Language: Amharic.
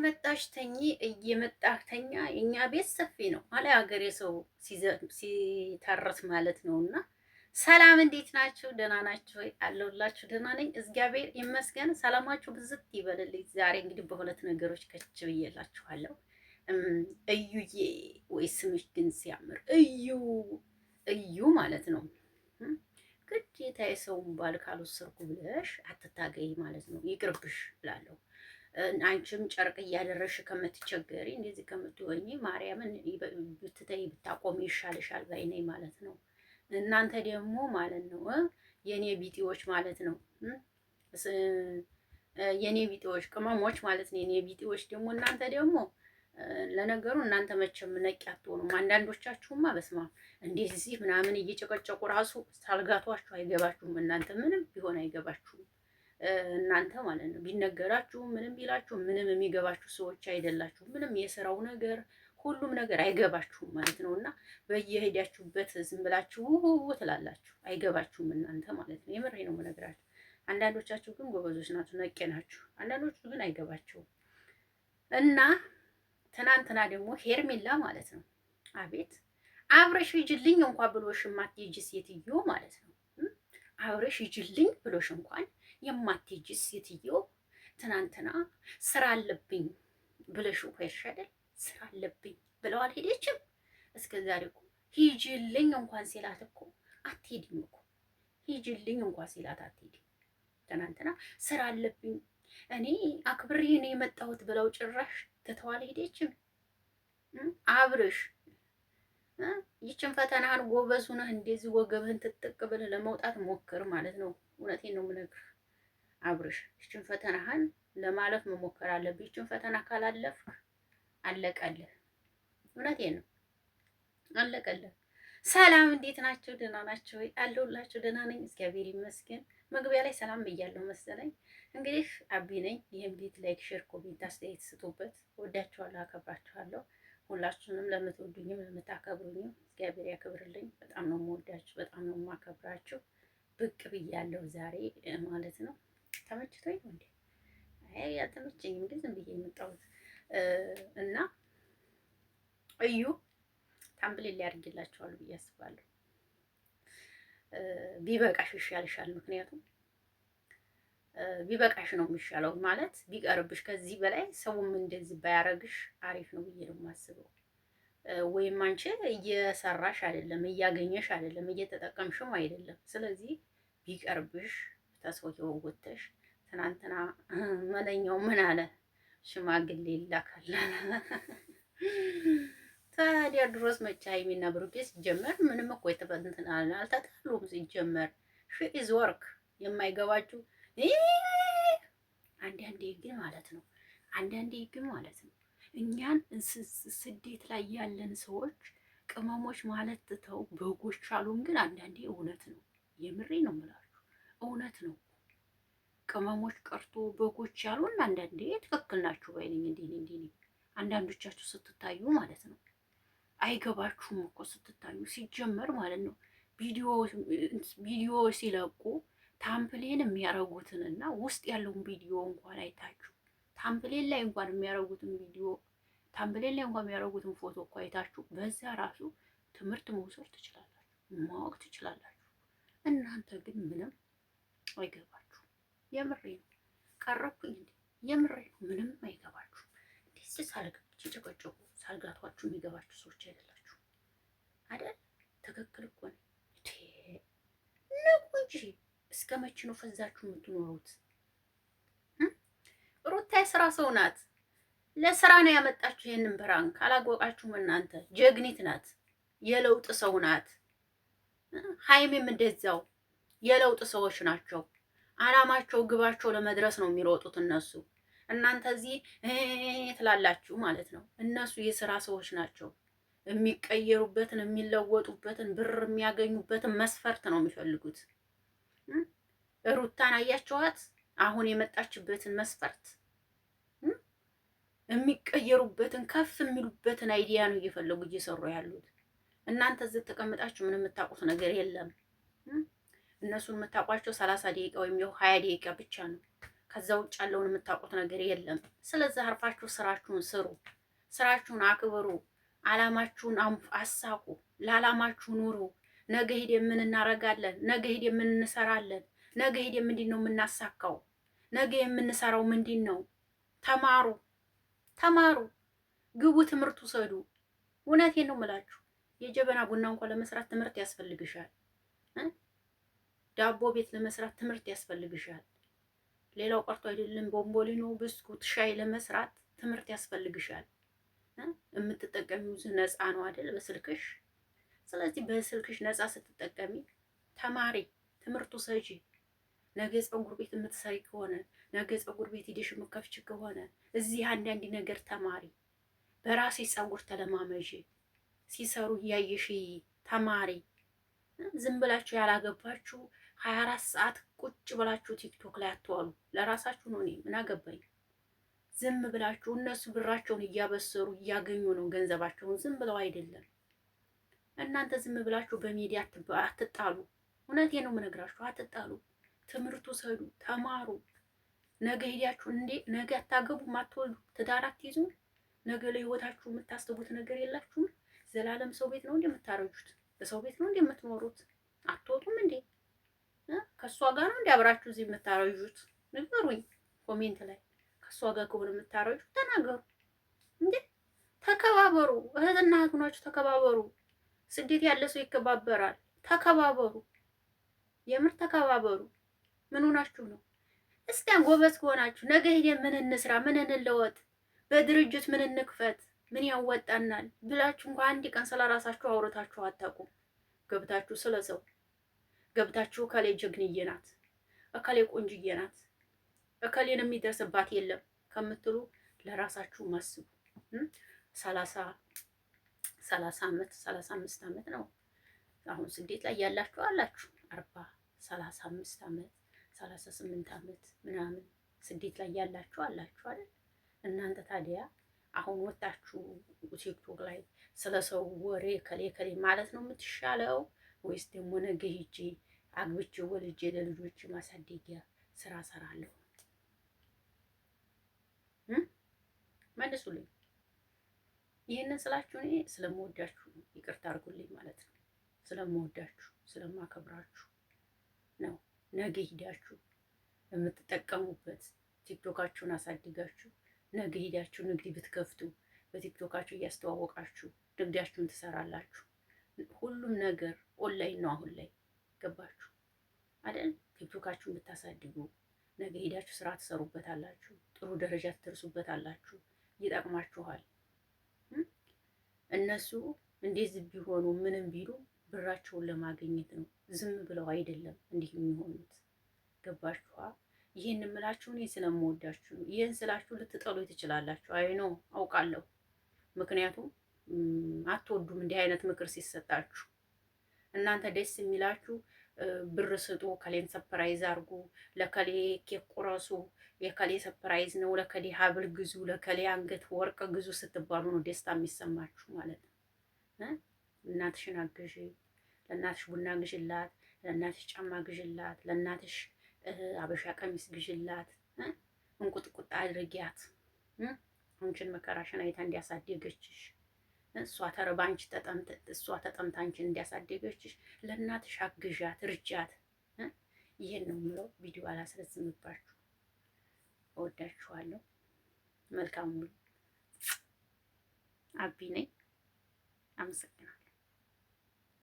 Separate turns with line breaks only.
እየመጣሽ ተኝ እየመጣህ ተኛ። የኛ ቤት ሰፊ ነው አለ ሀገሬ ሰው ሲተርት ማለት ነውና፣ ሰላም እንዴት ናችሁ? ደህና ናችሁ ወይ? አለሁላችሁ። ደህና ነኝ እግዚአብሔር ይመስገን። ሰላማችሁ ብዝት ይበልልኝ። ዛሬ እንግዲህ በሁለት ነገሮች ከች ብዬላችኋለሁ። እዩዬ ወይ ስምሽ ግን ሲያምር እዩ እዩ ማለት ነው። ግዴታ የሰውን ባል ካልወሰድኩ ብለሽ አትታገይ ማለት ነው። ይቅርብሽ እላለሁ። አንቺም ጨርቅ እያደረሽ ከምትቸገሪ እንደዚህ ከምትሆኚ ማርያምን ብትተይ ብታቆሚ ይሻልሻል ባይነኝ ማለት ነው። እናንተ ደግሞ ማለት ነው የኔ ቢጤዎች ማለት ነው የኔ ቢጤዎች ቅመሞች ማለት ነው። የኔ ቢጤዎች ደግሞ እናንተ ደግሞ ለነገሩ እናንተ መቼም ነቂ አትሆኑም። አንዳንዶቻችሁማ በስማ እንደዚህ ምናምን እየጨቀጨቁ ራሱ ሳልጋቷችሁ አይገባችሁም። እናንተ ምንም ቢሆን አይገባችሁም። እናንተ ማለት ነው ቢነገራችሁ ምንም ቢላችሁ ምንም የሚገባችሁ ሰዎች አይደላችሁም። ምንም የስራው ነገር ሁሉም ነገር አይገባችሁም ማለት ነው። እና በየሄዳችሁበት ዝም ብላችሁ ትላላችሁ፣ አይገባችሁም እናንተ ማለት ነው። የምሬ ነው የምነግራችሁ። አንዳንዶቻችሁ ግን ጎበዞች ናችሁ፣ ነቄ ናችሁ። አንዳንዶቹ ግን አይገባቸውም። እና ትናንትና ደግሞ ሄርሜላ ማለት ነው አቤት አብረሽ ሂጂልኝ እንኳን ብሎሽ የማትሄጂ ሴትዮ ማለት ነው። አብረሽ ሂጂልኝ ብሎሽ እንኳን የማትሄጂ ሴትዮ ትናንትና ስራ አለብኝ ብለሽ ሄድሽ አይደል? ስራ አለብኝ ብለው አልሄደችም። እስከ ዛሬ እኮ ሂጂልኝ እንኳን ሲላት እኮ አትሄድም እኮ ሂጂልኝ እንኳን ሲላት አትሄድም። ትናንትና ስራ አለብኝ እኔ አክብሬ ነው የመጣሁት ብለው ጭራሽ ትተው አልሄደችም። አብረሽ ይችን ፈተናህን ጎበዝ ሆነህ እንደዚህ ወገብህን ትጥቅ ብለህ ለመውጣት ሞክር ማለት ነው። እውነቴን ነው የምነግርህ አብርሽ፣ ይችን ፈተናህን ለማለፍ መሞከር አለብህ። ይችን ፈተና ካላለፍክ አለቀልህ። እውነቴን ነው አለቀልህ። ሰላም እንዴት ናችሁ? ደህና ናችሁ ወይ? አለሁላችሁ። ደህና ነኝ እግዚአብሔር ይመስገን። መግቢያ ላይ ሰላም ብያለሁ መሰለኝ። እንግዲህ አቢ ነኝ። ይህም ቤት ላይክ፣ ሼር፣ ኮሜንት አስተያየት ስጡበት። ወዳችኋለሁ፣ አከብራችኋለሁ። ሁላችሁንም ለምትወዱኝም ለምታከብሩኝም እግዚአብሔር ያክብርልኝ። በጣም ነው የምወዳችሁ፣ በጣም ነው የማከብራችሁ። ብቅ ብያለሁ ዛሬ ማለት ነው። ተመችቶኝ እንዴ? አይ አልተመቸኝም፣ ግን ዝም ብዬ የመጣሁት እና እዩ ታምፕሌት ሊያደርግላችኋል ብዬ አስባለሁ። ቢበቃሽ ይሻልሻል። ምክንያቱም ቢበቃሽ ነው የሚሻለው ማለት ቢቀርብሽ ከዚህ በላይ ሰውም እንደዚህ ባያረግሽ አሪፍ ነው ብዬ ነው የማስበው። ወይም አንቺ እየሰራሽ አይደለም፣ እያገኘሽ አይደለም፣ እየተጠቀምሽም አይደለም። ስለዚህ ቢቀርብሽ ተሰውየው ወተሽ ትናንትና መለኛው ምን አለ ሽማግሌ ይላካል። ታዲያ ድሮስ መቼ ሀይሚና ብሩኬ ሲጀመር ምንም እኮ የተፈንትን አልተጣሉም። ሲጀመር ሺ ኢዝ ወርክ የማይገባችሁ አንዳንዴ ግን ማለት ነው እኛን ስደት ላይ ያለን ሰዎች ቅመሞች ማለት ትተው በጎች አሉን። ግን አንዳንዴ እውነት ነው፣ የምሬ ነው የምላችሁ እውነት ነው። ቅመሞች ቀርቶ በጎች ያሉን አንዳንዴ ትክክል ናችሁ ባይነኝ። እንዴ አንዳንዶቻችሁ ስትታዩ ማለት ነው አይገባችሁም እኮ ስትታዩ ሲጀመር ማለት ነው። ቪዲዮ ሲለቁ ታምፕሌን የሚያረጉትንና ውስጥ ያለውን ቪዲዮ እንኳን አይታችሁ ታምፕሌን ላይ እንኳን የሚያረጉትን ቪዲዮ ታምፕሌን ላይ እንኳን የሚያረጉትን ፎቶ እኮ አይታችሁ በዛ ራሱ ትምህርት መውሰድ ትችላላችሁ፣ ማወቅ ትችላላችሁ። እናንተ ግን ምንም አይገባችሁ። የምሬ ነው። ቀረብኩኝ እንዴ? የምሬ ነው። ምንም አይገባችሁ። እንዴት ሳልጋችሁ ጨቀጨቁ ሳልጋቷችሁ የሚገባችሁ ሰዎች አይደላችሁ አይደል? ትክክል እኮ ነው እንጂ እስከ መቼ ነው ፈዛችሁ የምትኖሩት? ሩታ የስራ ሰው ናት። ለስራ ነው ያመጣችሁ ይሄንን ብራንክ። ካላወቃችሁም እናንተ ጀግኒት ናት፣ የለውጥ ሰው ናት። ሀይሜም እንደዛው የለውጥ ሰዎች ናቸው። አላማቸው ግባቸው ለመድረስ ነው የሚሮጡት እነሱ። እናንተ እዚህ ትላላችሁ ማለት ነው። እነሱ የስራ ሰዎች ናቸው። የሚቀየሩበትን የሚለወጡበትን ብር የሚያገኙበትን መስፈርት ነው የሚፈልጉት። ሩታን አያችኋት? አሁን የመጣችበትን መስፈርት የሚቀየሩበትን ከፍ የሚሉበትን አይዲያ ነው እየፈለጉ እየሰሩ ያሉት። እናንተ እዚህ ተቀምጣችሁ ምንም የምታውቁት ነገር የለም። እነሱን የምታውቋቸው 30 ደቂቃ ወይም 20 ደቂቃ ብቻ ነው። ከዛ ውጭ ያለውን የምታውቁት ነገር የለም። ስለዚህ አርፋችሁ ስራችሁን ስሩ፣ ስራችሁን አክብሩ፣ አላማችሁን አሳኩ፣ ለአላማችሁ ኑሩ። ነገ ሄድ ምን እናረጋለን? ነገ ሄድ ምን እንሰራለን? ነገ ሄድ ምንድን ነው የምናሳካው? ነገ የምንሰራው ምንድን ነው? ተማሩ፣ ተማሩ፣ ግቡ፣ ትምህርት ውሰዱ። እውነቴን ነው የምላችሁ። የጀበና ቡና እንኳን ለመስራት ትምህርት ያስፈልግሻል። ዳቦ ቤት ለመስራት ትምህርት ያስፈልግሻል። ሌላው ቀርቶ አይደለም ቦምቦሊኖ፣ ብስኩት፣ ሻይ ለመስራት ትምህርት ያስፈልግሻል። የምትጠቀሚው ነፃ ነው አይደል? በስልክሽ። ስለዚህ በስልክሽ ነፃ ስትጠቀሚ ተማሪ፣ ትምህርቱ ሰጂ። ነገ ፀጉር ቤት የምትሰሪ ከሆነ ነገ ፀጉር ቤት ሂደሽ የምከፍች ከሆነ እዚህ አንዳንድ ነገር ተማሪ። በራሴ ፀጉር ተለማመጂ። ሲሰሩ እያየሽ ተማሪ። ዝም ብላችሁ ያላገባችሁ 24 ሰዓት ቁጭ ብላችሁ ቲክቶክ ላይ አትዋሉ። ለራሳችሁ ነው። እኔ ምን አገባኝ? ዝም ብላችሁ እነሱ ብራቸውን እያበሰሩ እያገኙ ነው ገንዘባቸውን፣ ዝም ብለው አይደለም። እናንተ ዝም ብላችሁ በሚዲያ አትጣሉ። እውነቴን ነው የምነግራችሁ፣ አትጣሉ። ትምህርቱ ሰዱ፣ ተማሩ። ነገ ሄዳችሁ እንዴ ነገ አታገቡም፣ አትወልዱ፣ ትዳር አትይዙ። ነገ ለህይወታችሁ የምታስቡት ነገር የላችሁም። ዘላለም ሰው ቤት ነው እንዴ የምታረጁት? በሰው ቤት ነው እንዴ የምትኖሩት? አትወጡም እንዴ? ከሷ ጋር ነው እንዴ አብራችሁ እዚህ የምታረጁት? ንገሩኝ ኮሜንት ላይ። ከሷ ጋር ከሆነ የምታረጁት ተናገሩ እንዴ። ተከባበሩ። እህትና እህት ናችሁ፣ ተከባበሩ። ስደት ያለ ሰው ይከባበራል። ተከባበሩ፣ የምር ተከባበሩ። ምን ሆናችሁ ነው? እስቲ ጎበዝ ከሆናችሁ ነገ ሄደን ምን እንስራ፣ ምን እንለወጥ፣ በድርጅት ምን እንክፈት፣ ምን ያወጣናል ብላችሁ እንኳን አንድ ቀን ስለራሳችሁ አውርታችሁ አታውቁም። ገብታችሁ ስለሰው ገብታችሁ እከሌ ጀግንዬ ናት፣ እከሌ ቆንጅዬ ናት፣ እከሌን የሚደርስባት የለም ከምትሉ ለራሳችሁ ማስቡ። 30 ዓመት 35 ዓመት ነው አሁን ስደት ላይ ያላችሁ አላችሁ። 40 35 ዓመት 38 ዓመት ምናምን ስደት ላይ ያላችሁ አላችሁ አይደል? እናንተ ታዲያ አሁን ወጣችሁ ቲክቶክ ላይ ስለ ሰው ወሬ ከሌ ከሌ ማለት ነው የምትሻለው? ወይስ ደግሞ ነገ ሂጄ አግብቼ ወልጄ ለልጆች ማሳደጊያ ስራ ሰራለሁ? መልሱልኝ። ይህንን ስላችሁ እኔ ስለምወዳችሁ ይቅርታ አድርጉልኝ ማለት ነው። ስለምወዳችሁ ስለማከብራችሁ ነው። ነገ ሂዳችሁ የምትጠቀሙበት ቲክቶካችሁን አሳድጋችሁ ነገ ሂዳችሁ ንግድ ብትከፍቱ በቲክቶካችሁ እያስተዋወቃችሁ ንግዳችሁን ትሰራላችሁ። ሁሉም ነገር ኦንላይን ነው አሁን ላይ ገባችሁ አይደል? ቲክቶካችሁን ብታሳድጉ ነገ ሂዳችሁ ስራ ትሰሩበታላችሁ፣ ጥሩ ደረጃ ትደርሱበታላችሁ፣ ይጠቅማችኋል። እነሱ እንደዚህ ቢሆኑ ምንም ቢሉ ብራቸውን ለማግኘት ነው፣ ዝም ብለው አይደለም እንዲህ የሚሆኑት። ገባችኋ? ይህን የምላችሁ እኔ ስለምወዳችሁ ነው። ይህን ስላችሁ ልትጠሉ ትችላላችሁ። አይ ነው አውቃለሁ። ምክንያቱም አትወዱም እንዲህ አይነት ምክር ሲሰጣችሁ። እናንተ ደስ የሚላችሁ ብር ስጡ፣ ከሌን ሰፕራይዝ አርጉ፣ ለከሌ ኬክ ቁረሱ፣ የከሌ ሰፕራይዝ ነው፣ ለከሌ ሀብል ግዙ፣ ለከሌ አንገት ወርቅ ግዙ ስትባሉ ነው ደስታ የሚሰማችሁ ማለት ነው። እናትሽን አግዢ፣ ለእናትሽ ቡና ግዥላት፣ ለእናትሽ ጫማ ግዥላት፣ ለእናትሽ አበሻ ቀሚስ ግዥላት፣ እንቁጥቁጥ አድርጊያት። አንቺን መከራሽን አይታ እንዲያሳደገችሽ እሷ ተርባ አንቺ እሷ ተጠምታ አንቺን እንዲያሳደገችሽ ለእናትሽ አግዣት፣ እርጃት። ይሄን ነው የምለው። ቪዲዮ አላስረዝምባችሁ። እወዳችኋለሁ። መልካም ሙሉ አቢ ነኝ። አመሰግናለሁ።